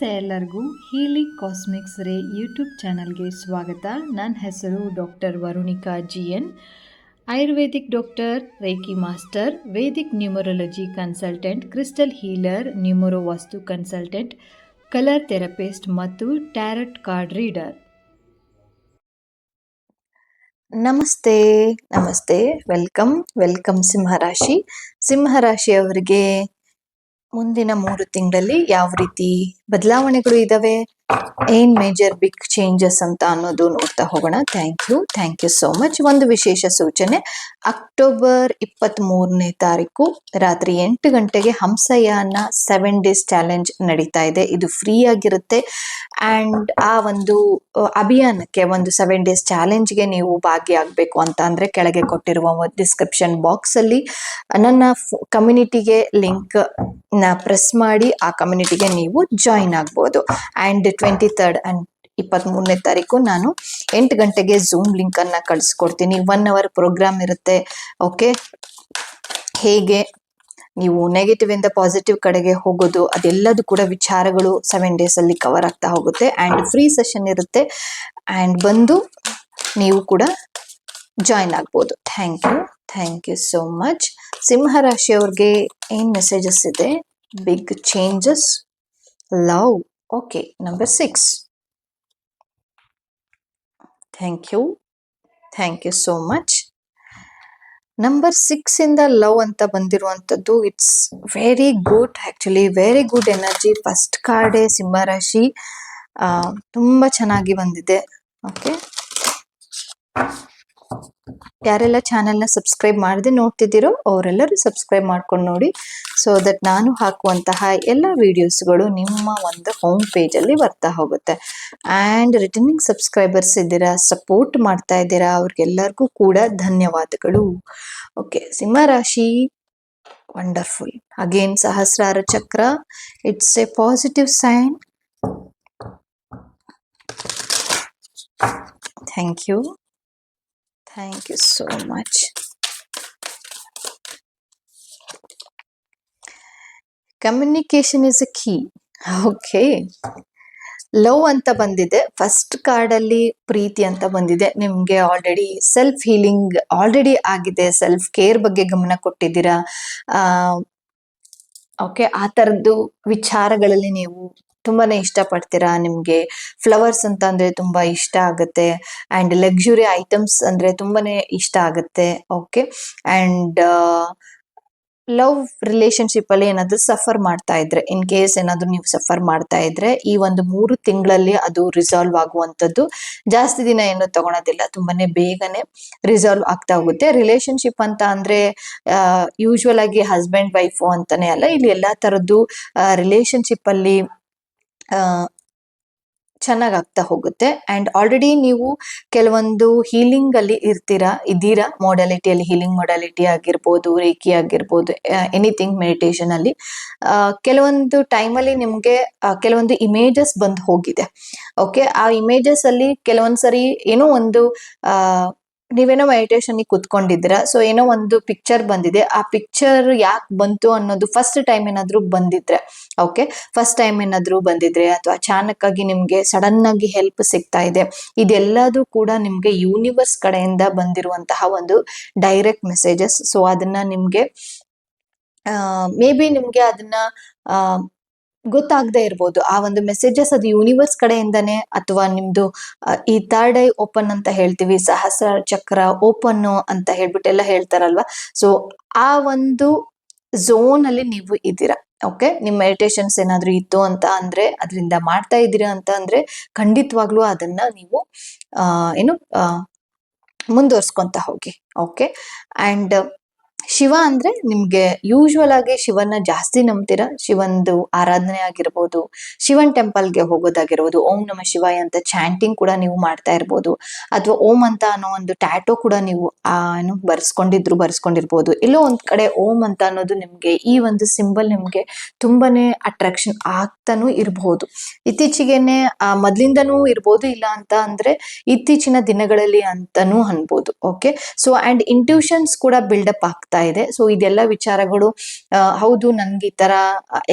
ನಮಸ್ತೆ ಎಲ್ಲರಿಗೂ. Healing cosmics ರೇ ಯೂಟ್ಯೂಬ್ ಚಾನಲ್ಗೆ ಸ್ವಾಗತ. ನನ್ನ ಹೆಸರು doctor Varunika GN, Ayurvedic doctor, reiki master, Vedic numerology consultant, crystal healer, numero vastu consultant, colour therapist ಮತ್ತು ಟ್ಯಾರಟ್ ಕಾರ್ಡ್ ರೀಡರ್. ನಮಸ್ತೆ ನಮಸ್ತೆ, ವೆಲ್ಕಮ್ ಸಿಂಹರಾಶಿಯವರಿಗೆ ಮುಂದಿನ 3 ತಿಂಗಳಲ್ಲಿ ಯಾವ ರೀತಿ ಬದಲಾವಣೆಗಳು ಇದಾವೆ, ಏನ್ ಮೇಜರ್ ಬಿಗ್ ಚೇಂಜಸ್ ಅಂತ ಅನ್ನೋದು ನೋಡ್ತಾ ಹೋಗೋಣ. Thank you so much. ಒಂದು ವಿಶೇಷ ಸೂಚನೆ, ಅಕ್ಟೋಬರ್ 23ನೇ ತಾರೀಕು ರಾತ್ರಿ 8 ಗಂಟೆಗೆ ಹಂಸಯಾನ 7 ಡೇಸ್ ಚಾಲೆಂಜ್ ನಡೀತಾ ಇದೆ. ಇದು ಫ್ರೀ ಆಗಿರುತ್ತೆ. ಅಂಡ್ ಆ ಒಂದು ಅಭಿಯಾನಕ್ಕೆ, ಒಂದು 7 ಡೇಸ್ ಚಾಲೆಂಜ್ಗೆ ನೀವು ಭಾಗಿಯಾಗಬೇಕು ಅಂತ ಅಂದ್ರೆ ಕೆಳಗೆ ಕೊಟ್ಟಿರುವ ಡಿಸ್ಕ್ರಿಪ್ಷನ್ ಬಾಕ್ಸ್ ಅಲ್ಲಿ ನನ್ನ ಕಮ್ಯುನಿಟಿಗೆ ಲಿಂಕ್ ನ ಪ್ರೆಸ್ ಮಾಡಿ ಆ ಕಮ್ಯುನಿಟಿಗೆ ನೀವು ಜಾಯಿನ್ ಆಗ್ಬೋದು. ಅಂಡ್ 23rd ಅಂಡ್ 23ನೇ ತಾರೀಕು ನಾನು 8 ಗಂಟೆಗೆ ಝೂಮ್ ಲಿಂಕ್ ಅನ್ನ ಕಳಿಸ್ಕೊಡ್ತೀನಿ. 1 hour ಪ್ರೋಗ್ರಾಮ್ ಇರುತ್ತೆ. ಓಕೆ, ಹೇಗೆ ನೀವು ನೆಗೆಟಿವ್ ಇಂದ ಪಾಸಿಟಿವ್ ಕಡೆಗೆ ಹೋಗೋದು, ಅದೆಲ್ಲದೂ ಕೂಡ ವಿಚಾರಗಳು 7 ಡೇಸ್ ಅಲ್ಲಿ ಕವರ್ ಆಗ್ತಾ ಹೋಗುತ್ತೆ. ಅಂಡ್ ಫ್ರೀ ಸೆಷನ್ ಇರುತ್ತೆ. ಅಂಡ್ ಬಂದು ನೀವು ಕೂಡ ಜಾಯಿನ್ ಆಗ್ಬೋದು. Thank you so much. ಸಿಂಹರಾಶಿಯವ್ರಿಗೆ ಏನ್ ಮೆಸೇಜಸ್ ಇದೆ? Big changes, love. Okay, number 6. Thank you so much. Number 6 ಇಂದ ಲವ್ ಅಂತ ಬಂದಿರುವಂತದ್ದು, it's very good. Actually very good energy. First ಕಾರ್ಡೇ ಸಿಂಹರಾಶಿ, ತುಂಬಾ ಚೆನ್ನಾಗಿ ಬಂದಿದೆ. ಓಕೆ, ಯಾರೆಲ್ಲ ಚಾನೆಲ್ನ ಸಬ್ಸ್ಕ್ರೈಬ್ ಮಾಡದೆ ನೋಡ್ತಿದ್ದೀರೋ ಅವರೆಲ್ಲರೂ ಸಬ್ಸ್ಕ್ರೈಬ್ ಮಾಡ್ಕೊಂಡು ನೋಡಿ, ಸೊ ದಟ್ ನಾನು ಹಾಕುವಂತಹ ಎಲ್ಲ ವಿಡಿಯೋಸ್ಗಳು ನಿಮ್ಮ ಒಂದು ಹೋಮ್ ಪೇಜಲ್ಲಿ ಬರ್ತಾ ಹೋಗುತ್ತೆ. ಆ್ಯಂಡ್ ರಿಟರ್ನಿಂಗ್ ಸಬ್ಸ್ಕ್ರೈಬರ್ಸ್ ಇದ್ದೀರಾ, ಸಪೋರ್ಟ್ ಮಾಡ್ತಾ ಇದ್ದೀರಾ, ಅವ್ರಿಗೆಲ್ಲರಿಗೂ ಕೂಡ ಧನ್ಯವಾದಗಳು. ಓಕೆ, ಸಿಂಹರಾಶಿ wonderful. Again Sahasrara chakra, it's a positive sign. Thank you so much. Communication is a key. Okay, love ಅಂತ ಬಂದಿದೆ. ಫಸ್ಟ್ ಕಾರ್ಡ್ ಅಲ್ಲಿ ಪ್ರೀತಿ ಅಂತ ಬಂದಿದೆ. ನಿಮ್ಗೆ ಆಲ್ರೆಡಿ ಸೆಲ್ಫ್ ಹೀಲಿಂಗ್ ಆಲ್ರೆಡಿ ಆಗಿದೆ, ಸೆಲ್ಫ್ ಕೇರ್ ಬಗ್ಗೆ ಗಮನ ಕೊಟ್ಟಿದ್ದೀರಾ. ಓಕೆ, ಆ ತರದ್ದು ವಿಚಾರಗಳಲ್ಲಿ ನೀವು ತುಂಬಾನೇ ಇಷ್ಟಪಡ್ತೀರಾ. ನಿಮ್ಗೆ ಫ್ಲವರ್ಸ್ ಅಂತ ಅಂದ್ರೆ ತುಂಬಾ ಇಷ್ಟ ಆಗುತ್ತೆ. ಅಂಡ್ ಲಕ್ಸುರಿ ಐಟಮ್ಸ್ ಅಂದ್ರೆ ತುಂಬಾನೇ ಇಷ್ಟ ಆಗುತ್ತೆ. ಓಕೆ, ಅಂಡ್ ಲವ್ ರಿಲೇಶನ್ಶಿಪ್ ಅಲ್ಲಿ ಏನಾದ್ರು ಸಫರ್ ಮಾಡ್ತಾ ಇದ್ರೆ, ಇನ್ ಕೇಸ್ ಏನಾದ್ರು ನೀವು ಸಫರ್ ಮಾಡ್ತಾ ಇದ್ರೆ, ಈ ಒಂದು 3 ತಿಂಗಳಲ್ಲಿ ಅದು ರಿಸಾಲ್ವ್ ಆಗುವಂತದ್ದು. ಜಾಸ್ತಿ ದಿನ ಏನು ತಗೊಳೋದಿಲ್ಲ, ತುಂಬಾನೇ ಬೇಗನೆ ರಿಸಾಲ್ವ್ ಆಗ್ತಾ ಹೋಗುತ್ತೆ. ರಿಲೇಶನ್ಶಿಪ್ ಅಂತ ಅಂದ್ರೆ ಯೂಶುವಲ್ ಆಗಿ ಹಸ್ಬೆಂಡ್ ವೈಫ್ ಅಂತಾನೆ ಅಲ್ಲ, ಇಲ್ಲಿ ಎಲ್ಲಾ ತರದ್ದು ರಿಲೇಶನ್ಶಿಪ್ ಅಲ್ಲಿ ಚೆನ್ನಾಗ್ ಆಗ್ತಾ ಹೋಗುತ್ತೆ. ಅಂಡ್ ಆಲ್ರೆಡಿ ನೀವು ಕೆಲವೊಂದು ಹೀಲಿಂಗ್ ಅಲ್ಲಿ ಇದ್ದೀರಾ. ಮೊಡಾಲಿಟಿಯಲ್ಲಿ ಹೀಲಿಂಗ್ ಮೊಡಾಲಿಟಿ ಆಗಿರ್ಬೋದು, ರೇಖಿ ಆಗಿರ್ಬೋದು, ಎನಿಥಿಂಗ್ ಮೆಡಿಟೇಷನ್ ಅಲ್ಲಿ ಕೆಲವೊಂದು ಟೈಮಲ್ಲಿ ನಿಮ್ಗೆ ಕೆಲವೊಂದು ಇಮೇಜಸ್ ಬಂದು ಹೋಗಿದೆ. ಓಕೆ, ಆ ಇಮೇಜಸ್ ಅಲ್ಲಿ ಕೆಲವೊಂದ್ಸರಿ ಏನೋ ಒಂದು ನೀವೇನೋ ಮೆಡಿಟೇಷನ್ ಕುತ್ಕೊಂಡಿದ್ದೀರಾ, ಸೊ ಏನೋ ಒಂದು ಪಿಕ್ಚರ್ ಬಂದಿದೆ. ಆ ಪಿಕ್ಚರ್ ಯಾಕೆ ಬಂತು ಅನ್ನೋದು ಫಸ್ಟ್ ಟೈಮ್ ಏನಾದ್ರು ಬಂದಿದ್ರೆ, ಓಕೆ, ಫಸ್ಟ್ ಟೈಮ್ ಏನಾದ್ರು ಬಂದಿದ್ರೆ ಅಥವಾ ಅಚಾನಕ್ ಆಗಿ ನಿಮ್ಗೆ ಸಡನ್ ಆಗಿ ಹೆಲ್ಪ್ ಸಿಗ್ತಾ ಇದೆ, ಇದೆಲ್ಲದೂ ಕೂಡ ನಿಮ್ಗೆ ಯೂನಿವರ್ಸ್ ಕಡೆಯಿಂದ ಬಂದಿರುವಂತಹ ಒಂದು ಡೈರೆಕ್ಟ್ ಮೆಸೇಜಸ್. ಸೊ ಅದನ್ನ ನಿಮ್ಗೆ ಮೇ ಬಿ ನಿಮ್ಗೆ ಅದನ್ನ ಗೊತ್ತಾಗದೆ ಇರ್ಬೋದು. ಆ ಒಂದು ಮೆಸೇಜಸ್ ಅದು ಯೂನಿವರ್ಸ್ ಕಡೆಯಿಂದಾನೆ, ಅಥವಾ ನಿಮ್ದು ಈ ಥರ್ಡ್ ಐ ಓಪನ್ ಅಂತ ಹೇಳ್ತೀವಿ, ಸಹಸ್ರ ಚಕ್ರ ಓಪನ್ ಅಂತ ಹೇಳ್ಬಿಟ್ಟೆಲ್ಲ ಹೇಳ್ತಾರಲ್ವಾ. ಸೊ ಆ ಒಂದು ಝೋನ್ ಅಲ್ಲಿ ನೀವು ಇದ್ದೀರಾ. ಓಕೆ, ನಿಮ್ ಮೆಡಿಟೇಷನ್ಸ್ ಏನಾದ್ರು ಇತ್ತು ಅಂತ ಅಂದ್ರೆ, ಅದರಿಂದ ಮಾಡ್ತಾ ಇದ್ದೀರಾ ಅಂತ ಅಂದ್ರೆ, ಖಂಡಿತವಾಗ್ಲೂ ಅದನ್ನ ನೀವು ಮುಂದುವರ್ಸ್ಕೊಂತ ಹೋಗಿ. ಓಕೆ, ಅಂಡ್ ಶಿವ ಅಂದ್ರೆ ನಿಮ್ಗೆ ಯೂಶುವಲ್ ಆಗಿ ಶಿವನ ಜಾಸ್ತಿ ನಂಬ್ತೀರಾ. ಶಿವಂದು ಆರಾಧನೆ ಆಗಿರ್ಬೋದು, ಶಿವನ್ ಟೆಂಪಲ್ಗೆ ಹೋಗೋದಾಗಿರ್ಬೋದು, ಓಂ ನಮ ಶಿವಾಯ ಅಂತ ಚಾಂಟಿಂಗ್ ಕೂಡ ನೀವು ಮಾಡ್ತಾ ಇರ್ಬೋದು, ಅಥವಾ ಓಂ ಅಂತ ಅನ್ನೋ ಒಂದು ಟ್ಯಾಟೋ ಕೂಡ ನೀವು ಬರ್ಸ್ಕೊಂಡಿರ್ಬೋದು. ಎಲ್ಲೋ ಒಂದ್ ಕಡೆ ಓಂ ಅಂತ ಅನ್ನೋದು ನಿಮ್ಗೆ, ಈ ಒಂದು ಸಿಂಬಲ್ ನಿಮ್ಗೆ ತುಂಬಾನೇ ಅಟ್ರಾಕ್ಷನ್ ಆಗ್ತಾನೂ ಇರ್ಬೋದು. ಇತ್ತೀಚೆಗೆನೆ ಮೊದ್ಲಿಂದನೂ ಇರ್ಬೋದು, ಇಲ್ಲ ಅಂತ ಅಂದ್ರೆ ಇತ್ತೀಚಿನ ದಿನಗಳಲ್ಲಿ ಅಂತಾನೂ ಅನ್ಬೋದು. ಓಕೆ, ಸೊ ಅಂಡ್ ಇಂಟ್ಯೂಷನ್ಸ್ ಕೂಡ ಬಿಲ್ಡಪ್ ಆಗ್ತಾ ಆಗ್ತಾ ಇದೆ. ಸೊ ಇದೆಲ್ಲ ವಿಚಾರಗಳು ಹೌದು ನನ್ಗೆ ಈ ತರ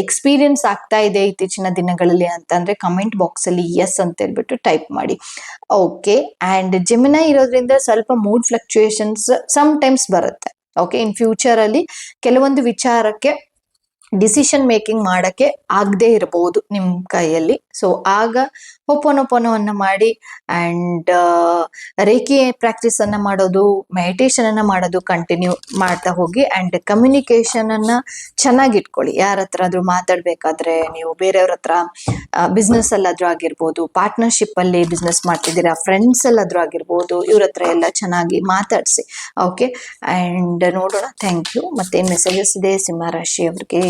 ಎಕ್ಸ್ಪೀರಿಯನ್ಸ್ ಆಗ್ತಾ ಇದೆ ಇತ್ತೀಚಿನ ದಿನಗಳಲ್ಲಿ ಅಂತಂದ್ರೆ ಕಮೆಂಟ್ ಬಾಕ್ಸ್ ಅಲ್ಲಿ ಎಸ್ ಅಂತ ಹೇಳ್ಬಿಟ್ಟು ಟೈಪ್ ಮಾಡಿ. ಓಕೆ, ಅಂಡ್ ಜೆಮಿನೈ ಇರೋದ್ರಿಂದ ಸ್ವಲ್ಪ ಮೂಡ್ ಫ್ಲಕ್ಚುಯೇಷನ್ಸ್ ಸಮ್ ಟೈಮ್ಸ್ ಬರುತ್ತೆ. ಓಕೆ, ಇನ್ ಫ್ಯೂಚರ್ ಅಲ್ಲಿ ಕೆಲವೊಂದು ವಿಚಾರಕ್ಕೆ ಡಿಸಿಷನ್ ಮೇಕಿಂಗ್ ಮಾಡಕ್ಕೆ ಆಗದೆ ಇರಬಹುದು ನಿಮ್ ಕೈಯಲ್ಲಿ. ಸೊ ಆಗ ಹೊಪ್ಪೊನೊಪ್ಪೊನವನ್ನ ಮಾಡಿ ಅಂಡ್ ರೇಖಿ ಪ್ರಾಕ್ಟೀಸ್ ಅನ್ನ ಮಾಡೋದು, ಮೆಡಿಟೇಷನ್ ಅನ್ನ ಮಾಡೋದು ಕಂಟಿನ್ಯೂ ಮಾಡ್ತಾ ಹೋಗಿ. ಅಂಡ್ ಕಮ್ಯುನಿಕೇಶನ್ ಅನ್ನ ಚೆನ್ನಾಗಿ ಇಟ್ಕೊಳ್ಳಿ. ಯಾರ ಹತ್ರ ಆದ್ರೂ ಮಾತಾಡ್ಬೇಕಾದ್ರೆ, ನೀವು ಬೇರೆಯವ್ರ ಹತ್ರ ಬಿಸ್ನೆಸ್ ಅಲ್ಲಾದ್ರೂ ಆಗಿರ್ಬೋದು, ಪಾರ್ಟ್ನರ್ಶಿಪ್ ಅಲ್ಲಿ ಬಿಸ್ನೆಸ್ ಮಾಡ್ತಿದ್ದೀರಾ, ಫ್ರೆಂಡ್ಸ್ ಅಲ್ಲಾದ್ರೂ ಆಗಿರ್ಬೋದು, ಇವ್ರ ಹತ್ರ ಎಲ್ಲ ಚೆನ್ನಾಗಿ ಮಾತಾಡಿಸಿ. ಓಕೆ, ಅಂಡ್ ನೋಡೋಣ. Thank you. ಮತ್ತೇನ್ ಮೆಸೇಜಸ್ ಇದೆ ಸಿಂಹ ರಾಶಿ ಅವ್ರಿಗೆ?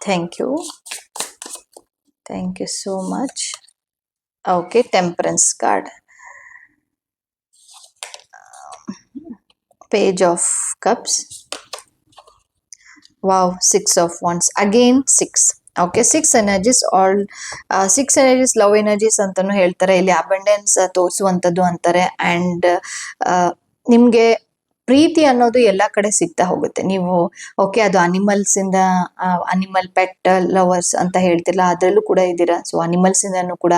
Thank you, thank you so much. Okay, temperance card, page of cups, wow, 6 of wands, again 6. Okay, 6 energies, all 6 energies love energies ಅಂತಾನು ಹೇಳ್ತಾರೆ. ಇಲ್ಲಿ ಅಬಂಡೆನ್ಸ್ ತೋರಿಸುವಂಥದ್ದು ಅಂತಾರೆ. ಅಂಡ್ ನಿಮ್ಗೆ ಪ್ರೀತಿ ಅನ್ನೋದು ಎಲ್ಲ ಕಡೆ ಸಿಗ್ತಾ ಹೋಗುತ್ತೆ. ನೀವು ಓಕೆ, ಅದು ಅನಿಮಲ್ಸ್ ಇಂದ, ಅನಿಮಲ್ ಪೆಟ್ ಲವರ್ಸ್ ಅಂತ ಹೇಳ್ತಿಲ್ಲ, ಅದರಲ್ಲೂ ಕೂಡ ಇದ್ದೀರಾ. ಸೊ ಅನಿಮಲ್ಸ್ ಇಂದನೂ ಕೂಡ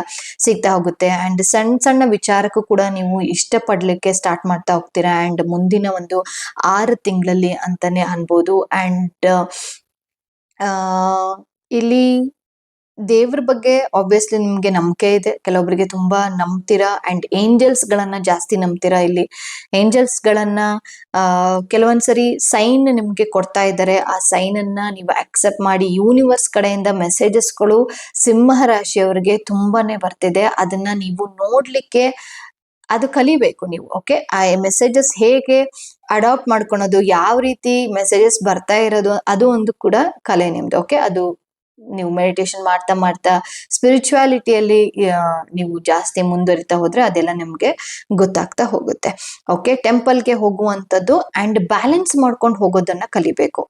ಸಿಗ್ತಾ ಹೋಗುತ್ತೆ. ಅಂಡ್ ಸಣ್ಣ ಸಣ್ಣ ವಿಚಾರಕ್ಕೂ ಕೂಡ ನೀವು ಇಷ್ಟಪಡ್ಲಿಕ್ಕೆ ಸ್ಟಾರ್ಟ್ ಮಾಡ್ತಾ ಹೋಗ್ತೀರಾ. ಅಂಡ್ ಮುಂದಿನ ಒಂದು 6 ತಿಂಗಳಲ್ಲಿ ಅಂತಾನೆ ಅನ್ಬೋದು. ಅಂಡ್ ಇಲ್ಲಿ ದೇವ್ರ ಬಗ್ಗೆ ಆಬ್ವಿಯಸ್ಲಿ ನಿಮ್ಗೆ ನಂಬಿಕೆ ಇದೆ, ಕೆಲವೊಬ್ಬರಿಗೆ ತುಂಬಾ ನಂಬ್ತೀರಾ. ಅಂಡ್ ಏಂಜಲ್ಸ್ ಗಳನ್ನ ಜಾಸ್ತಿ ನಂಬ್ತೀರಾ. ಇಲ್ಲಿ ಏಂಜಲ್ಸ್ ಗಳನ್ನ ಕೆಲವೊಂದ್ಸರಿ ಸೈನ್ ನಿಮ್ಗೆ ಕೊಡ್ತಾ ಇದ್ದಾರೆ. ಆ ಸೈನ್ ಅನ್ನ ನೀವು ಅಕ್ಸೆಪ್ಟ್ ಮಾಡಿ. ಯೂನಿವರ್ಸ್ ಕಡೆಯಿಂದ ಮೆಸೇಜಸ್ಗಳು ಸಿಂಹ ರಾಶಿಯವರಿಗೆ ತುಂಬಾನೇ ಬರ್ತಿದೆ. ಅದನ್ನ ನೀವು ನೋಡ್ಲಿಕ್ಕೆ ಅದು ಕಲಿಬೇಕು ನೀವು. ಓಕೆ, ಆ ಮೆಸೇಜಸ್ ಹೇಗೆ ಅಡಾಪ್ಟ್ ಮಾಡ್ಕೊಳೋದು, ಯಾವ ರೀತಿ ಮೆಸೇಜಸ್ ಬರ್ತಾ ಇರೋದು, ಅದು ಒಂದು ಕೂಡ ಕಲೆ ನಿಮ್ದು. ಓಕೆ, ಅದು ನೀವು ಮೆಡಿಟೇಷನ್ ಮಾಡ್ತಾ ಮಾಡ್ತಾ ಸ್ಪಿರಿಚುವಾಲಿಟಿಯಲ್ಲಿ ನೀವು ಜಾಸ್ತಿ ಮುಂದುವರಿತಾ ಹೋದ್ರೆ ಅದೆಲ್ಲ ನಿಮ್ಗೆ ಗೊತ್ತಾಗ್ತಾ ಹೋಗುತ್ತೆ. ಓಕೆ, ಟೆಂಪಲ್ಗೆ ಹೋಗುವಂಥದ್ದು ಅಂಡ್ ಬ್ಯಾಲೆನ್ಸ್ ಮಾಡ್ಕೊಂಡು ಹೋಗೋದನ್ನ ಕಲಿಬೇಕು.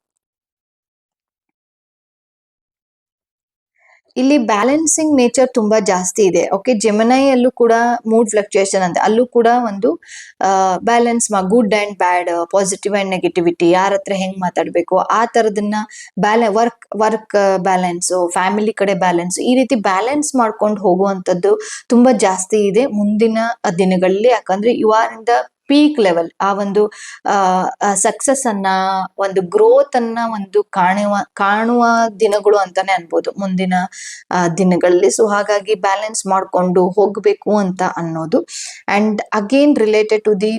ಇಲ್ಲಿ ಬ್ಯಾಲೆನ್ಸಿಂಗ್ ನೇಚರ್ ತುಂಬಾ ಜಾಸ್ತಿ ಇದೆ. ಓಕೆ, ಜೆಮಿನೈಯಲ್ಲೂ ಕೂಡ ಮೂಡ್ ಫ್ಲಕ್ಚುಯೇಷನ್ ಅಂತ, ಅಲ್ಲೂ ಕೂಡ ಒಂದು balance good and bad, positive and negativity, ಯಾರ ಹತ್ರ ಹೆಂಗ್ ಮಾತಾಡ್ಬೇಕು, ಆ ತರದನ್ನ ವರ್ಕ್ ಬ್ಯಾಲೆನ್ಸು, ಫ್ಯಾಮಿಲಿ ಕಡೆ ಬ್ಯಾಲೆನ್ಸ್, ಈ ರೀತಿ ಬ್ಯಾಲೆನ್ಸ್ ಮಾಡ್ಕೊಂಡು ಹೋಗುವಂಥದ್ದು ತುಂಬಾ ಜಾಸ್ತಿ ಇದೆ ಮುಂದಿನ ದಿನಗಳಲ್ಲಿ. ಯಾಕಂದ್ರೆ you are in the peak level. ಆ ಒಂದು ಸಕ್ಸಸ್ ಅನ್ನ, ಒಂದು ಗ್ರೋತ್ ಅನ್ನ ಒಂದು ಕಾಣುವ ದಿನಗಳು ಅಂತಾನೆ ಅನ್ಬೋದು ಮುಂದಿನ ದಿನಗಳಲ್ಲಿ. ಸೊ ಹಾಗಾಗಿ ಬ್ಯಾಲೆನ್ಸ್ ಮಾಡ್ಕೊಂಡು ಹೋಗ್ಬೇಕು ಅಂತ ಅನ್ನೋದು. And again related to the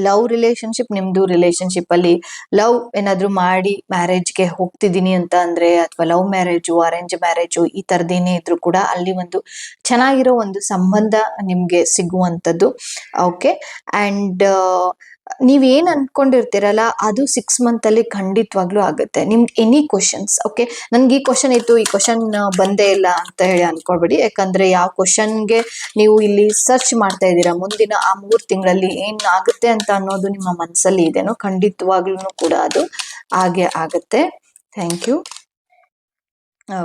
love relationship, ನಿಮ್ದು ರಿಲೇಶನ್ಶಿಪ್ ಅಲ್ಲಿ ಲವ್ ಏನಾದ್ರು ಮಾಡಿ ಮ್ಯಾರೇಜ್ಗೆ ಹೋಗ್ತಿದ್ದೀನಿ ಅಂತ ಅಂದ್ರೆ, ಅಥವಾ ಲವ್ ಮ್ಯಾರೇಜು, ಅರೇಂಜ್ ಮ್ಯಾರೇಜು, ಈ ತರದೇನೇ ಇದ್ರು ಕೂಡ ಅಲ್ಲಿ ಒಂದು ಚೆನ್ನಾಗಿರೋ ಒಂದು ಸಂಬಂಧ ನಿಮ್ಗೆ ಸಿಗುವಂಥದ್ದು. ಓಕೆ, ಅಂಡ್ ನೀವೇನ್ ಅನ್ಕೊಂಡಿರ್ತೀರಲ್ಲ ಅದು 6 month ಅಲ್ಲಿ ಖಂಡಿತವಾಗ್ಲೂ ಆಗುತ್ತೆ. ನಿಮ್ಗೆ ಎನಿ ಕ್ವಶನ್ಸ್, ಓಕೆ, ನನ್ಗೆ ಈ ಕ್ವಶನ್ ಇತ್ತು, ಈ ಕ್ವಶನ್ ಬಂದೇ ಇಲ್ಲ ಅಂತ ಹೇಳಿ ಅನ್ಕೊಳ್ಬೇಡಿ. ಯಾಕಂದ್ರೆ ಯಾವ ಕ್ವಶನ್ಗೆ ನೀವು ಇಲ್ಲಿ ಸರ್ಚ್ ಮಾಡ್ತಾ ಇದ್ದೀರಾ, ಮುಂದಿನ ಆ 3 ತಿಂಗಳಲ್ಲಿ ಏನ್ ಆಗುತ್ತೆ ಅಂತ ಅನ್ನೋದು ನಿಮ್ಮ ಮನಸ್ಸಲ್ಲಿ ಇದೆನೋ ಖಂಡಿತವಾಗ್ಲೂ ಕೂಡ ಅದು ಹಾಗೆ ಆಗುತ್ತೆ. Thank you.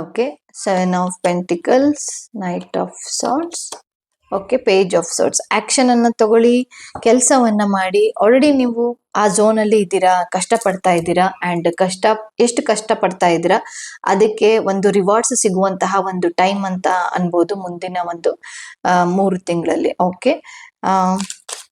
Okay, 7 of Pentacles, Knight of Swords. Okay, page of swords. Action ಅನ್ನ ತಗೊಳ್ಳಿ, ಕೆಲಸವನ್ನ ಮಾಡಿ. ಆಲ್ರೆಡಿ ನೀವು ಆ ಝೋನ್ ಅಲ್ಲಿ ಇದ್ದೀರಾ, ಕಷ್ಟ ಪಡ್ತಾ ಇದ್ದೀರಾ. ಅಂಡ್ ಎಷ್ಟು ಕಷ್ಟ ಪಡ್ತಾ ಇದ್ದೀರಾ ಅದಕ್ಕೆ ಒಂದು ರಿವಾರ್ಡ್ಸ್ ಸಿಗುವಂತಹ ಒಂದು ಟೈಮ್ ಅಂತ ಅನ್ಬೋದು ಮುಂದಿನ ಒಂದು 3 ತಿಂಗಳಲ್ಲಿ. ಓಕೆ,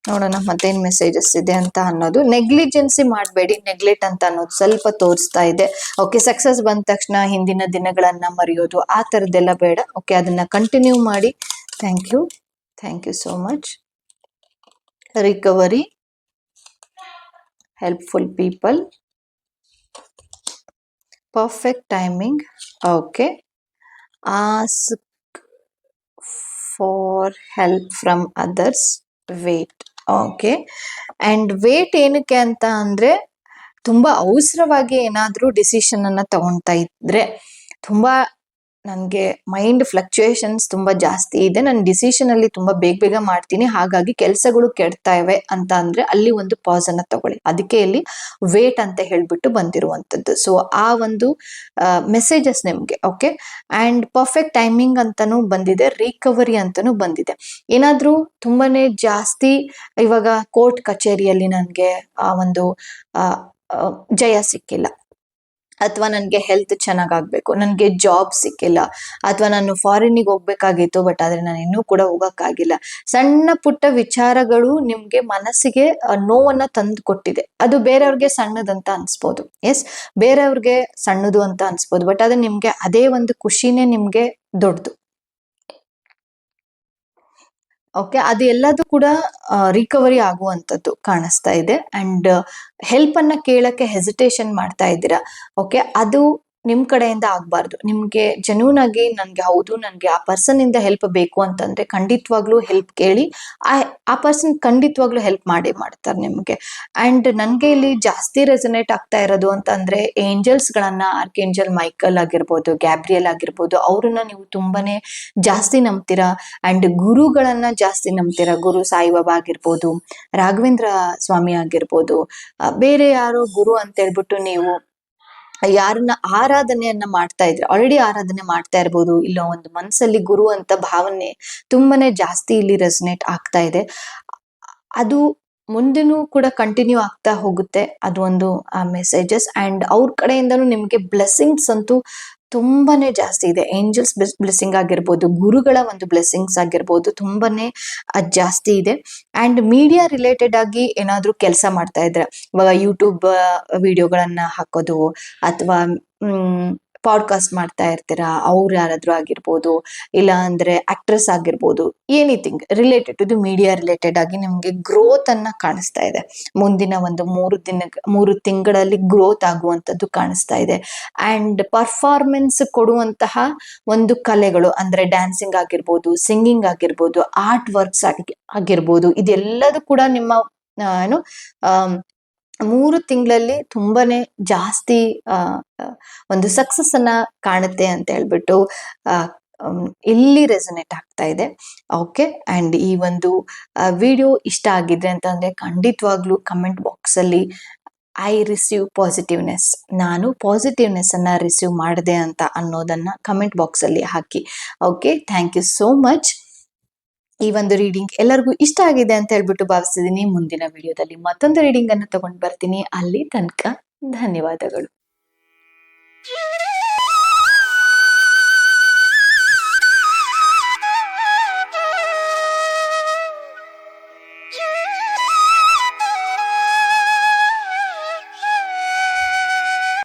ನೋಡೋಣ ಮತ್ತೇನ್ ಮೆಸೇಜಸ್ ಇದೆ ಅಂತ ಅನ್ನೋದು. ನೆಗ್ಲಿಜೆನ್ಸಿ ಮಾಡಬೇಡಿ, ನೆಗ್ಲೆಕ್ಟ್ ಅಂತ ಅನ್ನೋದು ಸ್ವಲ್ಪ ತೋರಿಸ್ತಾ ಇದೆ. ಓಕೆ, ಸಕ್ಸಸ್ ಬಂದ ತಕ್ಷಣ ಹಿಂದಿನ ದಿನಗಳನ್ನ ಮರೆಯೋದು, ಆ ತರದ್ದೆಲ್ಲ ಬೇಡ. ಓಕೆ, ಅದನ್ನ ಕಂಟಿನ್ಯೂ ಮಾಡಿ. Thank you, thank you so much. Recovery, helpful people, perfect timing. Okay, ask for help from others, wait. Okay, and wait ಏನಕ್ಕೆ ಅಂತ ಅಂದ್ರೆ, ತುಂಬಾ ಅವಸರವಾಗಿ ಏನಾದ್ರೂ ಡಿಸಿಷನ್ ಅನ್ನ ತಗೊಳ್ತಾ ಇದ್ರೆ, ತುಂಬಾ ನನಗೆ ಮೈಂಡ್ ಫ್ಲಕ್ಚುಯೇಷನ್ಸ್ ತುಂಬ ಜಾಸ್ತಿ ಇದೆ, ನನ್ನ ಡಿಸಿಷನಲ್ಲಿ ತುಂಬ ಬೇಗ ಬೇಗ ಮಾಡ್ತೀನಿ, ಹಾಗಾಗಿ ಕೆಲಸಗಳು ಕೆಡ್ತಾ ಇವೆ ಅಂತ ಅಂದರೆ ಅಲ್ಲಿ ಒಂದು ಪಾಸನ್ನು ತಗೊಳ್ಳಿ. ಅದಕ್ಕೆ ಇಲ್ಲಿ ವೇಟ್ ಅಂತ ಹೇಳಿಬಿಟ್ಟು ಬಂದಿರುವಂಥದ್ದು. ಸೊ ಆ ಒಂದು ಮೆಸೇಜಸ್ ನಿಮಗೆ ಓಕೆ. ಆ್ಯಂಡ್ ಪರ್ಫೆಕ್ಟ್ ಟೈಮಿಂಗ್ ಅಂತಲೂ ಬಂದಿದೆ, ರಿಕವರಿ ಅಂತಲೂ ಬಂದಿದೆ. ಏನಾದರೂ ತುಂಬಾ ಜಾಸ್ತಿ ಇವಾಗ ಕೋರ್ಟ್ ಕಚೇರಿಯಲ್ಲಿ ನನಗೆ ಒಂದು ಜಯ ಸಿಕ್ಕಿಲ್ಲ, ಅಥವಾ ನನಗೆ ಹೆಲ್ತ್ ಚೆನ್ನಾಗಾಗಬೇಕು, ನನಗೆ ಜಾಬ್ ಸಿಕ್ಕಿಲ್ಲ, ಅಥವಾ ನಾನು ಫಾರಿನ್ನಿಗೆ ಹೋಗ್ಬೇಕಾಗಿತ್ತು ಬಟ್ ಆದರೆ ನಾನು ಇನ್ನೂ ಕೂಡ ಹೋಗೋಕ್ಕಾಗಿಲ್ಲ. ಸಣ್ಣ ಪುಟ್ಟ ವಿಚಾರಗಳು ನಿಮಗೆ ಮನಸ್ಸಿಗೆ ನೋವನ್ನು ತಂದು ಕೊಟ್ಟಿದೆ. ಅದು ಬೇರೆಯವ್ರಿಗೆ ಸಣ್ಣದಂತ ಅನಿಸ್ಬೋದು, ಎಸ್ ಬೇರೆಯವ್ರಿಗೆ ಸಣ್ಣದು ಅಂತ ಅನಿಸ್ಬೋದು, ಬಟ್ ಅದು ನಿಮಗೆ ಅದೇ ಒಂದು ಖುಷಿನೇ ನಿಮಗೆ ದೊಡ್ಡದು. ಓಕೆ, ಅದು ಎಲ್ಲದೂ ಕೂಡ ರಿಕವರಿ ಆಗುವಂಥದ್ದು ಕಾಣಿಸ್ತಾ ಇದೆ. ಆ್ಯಂಡ್ ಹೆಲ್ಪನ್ನು ಕೇಳೋಕ್ಕೆ ಹೆಸಿಟೇಷನ್ ಮಾಡ್ತಾ ಇದ್ದೀರಾ. ಓಕೆ, ಅದು ನಿಮ್ಮ ಕಡೆಯಿಂದ ಆಗಬಾರ್ದು. ನಿಮಗೆ ಜೆನ್ಯೂನ್ ಆಗಿ ನನಗೆ ಹೌದು ನನಗೆ ಆ ಪರ್ಸನ್ನಿಂದ ಹೆಲ್ಪ್ ಬೇಕು ಅಂತಂದರೆ ಖಂಡಿತವಾಗ್ಲೂ ಹೆಲ್ಪ್ ಕೇಳಿ. ಆ ಪರ್ಸನ್ ಖಂಡಿತವಾಗ್ಲೂ ಹೆಲ್ಪ್ ಮಾಡೇ ಮಾಡ್ತಾರೆ ನಿಮಗೆ. ಆ್ಯಂಡ್ ನನಗೆ ಇಲ್ಲಿ ಜಾಸ್ತಿ ರೆಸನೇಟ್ ಆಗ್ತಾ ಇರೋದು ಅಂತಂದರೆ ಏಂಜಲ್ಸ್ಗಳನ್ನು, ಆರ್ಕೇಂಜಲ್ ಮೈಕಲ್ ಆಗಿರ್ಬೋದು, ಗ್ಯಾಬ್ರಿಯಲ್ ಆಗಿರ್ಬೋದು, ಅವ್ರನ್ನ ನೀವು ತುಂಬಾ ಜಾಸ್ತಿ ನಂಬ್ತೀರಾ. ಆ್ಯಂಡ್ ಗುರುಗಳನ್ನು ಜಾಸ್ತಿ ನಂಬ್ತೀರಾ. ಗುರು ಸಾಯಿಬಾಬಾ ಆಗಿರ್ಬೋದು, ರಾಘವೇಂದ್ರ ಸ್ವಾಮಿ ಆಗಿರ್ಬೋದು, ಬೇರೆ ಯಾರೋ ಗುರು ಅಂತೇಳ್ಬಿಟ್ಟು ನೀವು ಯಾರನ್ನ ಆರಾಧನೆಯನ್ನ ಮಾಡ್ತಾ ಇದ್ರೆ, ಆಲ್ರೆಡಿ ಆರಾಧನೆ ಮಾಡ್ತಾ ಇರ್ಬೋದು, ಇಲ್ಲ ಒಂದು ಮನಸ್ಸಲ್ಲಿ ಗುರು ಅಂತ ಭಾವನೆ ತುಂಬಾನೇ ಜಾಸ್ತಿ ಇಲ್ಲಿ ರೆಸನೇಟ್ ಆಗ್ತಾ ಇದೆ. ಅದು ಮುಂದೆನೂ ಕೂಡ ಕಂಟಿನ್ಯೂ ಆಗ್ತಾ ಹೋಗುತ್ತೆ. ಅದು ಒಂದು ಮೆಸೇಜಸ್. ಆ್ಯಂಡ್ ಅವ್ರ ಕಡೆಯಿಂದನೂ ನಿಮಗೆ ಬ್ಲೆಸ್ಸಿಂಗ್ಸ್ ಅಂತೂ ತುಂಬಾನೇ ಜಾಸ್ತಿ ಇದೆ. ಏಂಜಲ್ಸ್ ಬ್ಲೆಸ್ಸಿಂಗ್ ಆಗಿರ್ಬೋದು, ಗುರುಗಳ ಒಂದು ಬ್ಲೆಸ್ಸಿಂಗ್ಸ್ ಆಗಿರ್ಬೋದು, ತುಂಬಾನೇ ಜಾಸ್ತಿ ಇದೆ. ಆ್ಯಂಡ್ ಮೀಡಿಯಾ ರಿಲೇಟೆಡ್ ಆಗಿ ಏನಾದರೂ ಕೆಲಸ ಮಾಡ್ತಾ ಇದ್ರೆ, ಇವಾಗ ಯೂಟ್ಯೂಬ್ ವಿಡಿಯೋಗಳನ್ನ ಹಾಕೋದು, ಅಥವಾ ಪಾಡ್ಕಾಸ್ಟ್ ಮಾಡ್ತಾ ಇರ್ತೀರಾ, ಅವ್ರು ಯಾರಾದರೂ ಆಗಿರ್ಬೋದು, ಇಲ್ಲ ಅಂದರೆ ಆಕ್ಟ್ರೆಸ್ ಆಗಿರ್ಬೋದು, ಎನಿಥಿಂಗ್ ರಿಲೇಟೆಡ್ ಇದು ಮೀಡಿಯಾ ರಿಲೇಟೆಡ್ ಆಗಿ ನಿಮಗೆ ಗ್ರೋತ್ ಅನ್ನ ಕಾಣಿಸ್ತಾ ಇದೆ. ಮುಂದಿನ ಒಂದು 3 ತಿಂಗಳಲ್ಲಿ ಗ್ರೋತ್ ಆಗುವಂಥದ್ದು ಕಾಣಿಸ್ತಾ ಇದೆ. ಆ್ಯಂಡ್ ಪರ್ಫಾರ್ಮೆನ್ಸ್ ಕೊಡುವಂತಹ ಒಂದು ಕಲೆಗಳು ಅಂದರೆ ಡ್ಯಾನ್ಸಿಂಗ್ ಆಗಿರ್ಬೋದು, ಸಿಂಗಿಂಗ್ ಆಗಿರ್ಬೋದು, ಆರ್ಟ್ ವರ್ಕ್ಸ್ ಆಗಿರ್ಬೋದು, ಇದೆಲ್ಲದೂ ಕೂಡ ನಿಮ್ಮ ಏನು 3 ತಿಂಗಳಲ್ಲಿ ತುಂಬಾನೇ ಜಾಸ್ತಿ ಒಂದು ಸಕ್ಸಸ್ ಅನ್ನ ಕಾಣುತ್ತೆ ಅಂತ ಹೇಳ್ಬಿಟ್ಟು ಇಲ್ಲಿ ರೆಸನೇಟ್ ಆಗ್ತಾ ಇದೆ. ಓಕೆ, ಆ್ಯಂಡ್ ಈ ಒಂದು ವಿಡಿಯೋ ಇಷ್ಟ ಆಗಿದ್ರೆ ಅಂತಂದ್ರೆ ಖಂಡಿತವಾಗ್ಲೂ ಕಮೆಂಟ್ ಬಾಕ್ಸಲ್ಲಿ ಐ ರಿಸೀವ್ ಪಾಸಿಟಿವ್ನೆಸ್, ನಾನು ಪಾಸಿಟಿವ್ನೆಸ್ ಅನ್ನ ರಿಸೀವ್ ಮಾಡಿದೆ ಅಂತ ಅನ್ನೋದನ್ನ ಕಮೆಂಟ್ ಬಾಕ್ಸಲ್ಲಿ ಹಾಕಿ. Okay, thank you so much. ಈ ಒಂದು ರೀಡಿಂಗ್ ಎಲ್ಲರಿಗೂ ಇಷ್ಟ ಆಗಿದೆ ಅಂತ ಹೇಳ್ಬಿಟ್ಟು ಭಾವಿಸ್ತಿದ್ದೀನಿ. ಮುಂದಿನ ವಿಡಿಯೋದಲ್ಲಿ ಮತ್ತೊಂದು ರೀಡಿಂಗ್ ಅನ್ನು ತಗೊಂಡು ಬರ್ತೀನಿ. ಅಲ್ಲಿ ತನಕ ಧನ್ಯವಾದಗಳು.